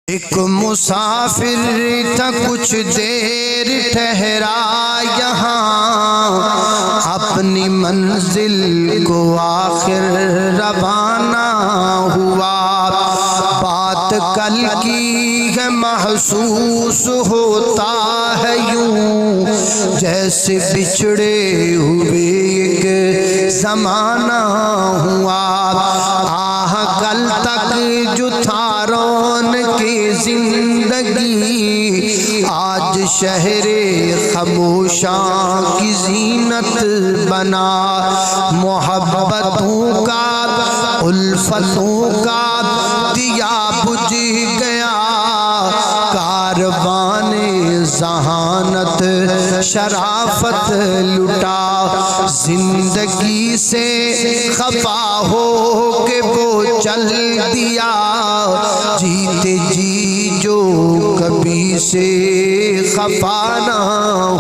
ایک مسافر تھا کچھ دیر ٹھہرا یہاں، اپنی منزل کو آخر روانہ ہوا۔ بات کل کی ہے محسوس ہوتا ہے یوں، جیسے بچھڑے ہوئے ایک زمانہ ہوا۔ آہ کل تک جو تھا رونق زندگی، آج شہر خاموشاں کی زینت بنا۔ محبتوں کا الفتوں کا دیا بجھ گیا، کاروان ذہانت شرافت لٹا۔ زندگی سے خفا ہو کے وہ چل دیا، جیتے جی جو کبھی سے خفا نہ ہو۔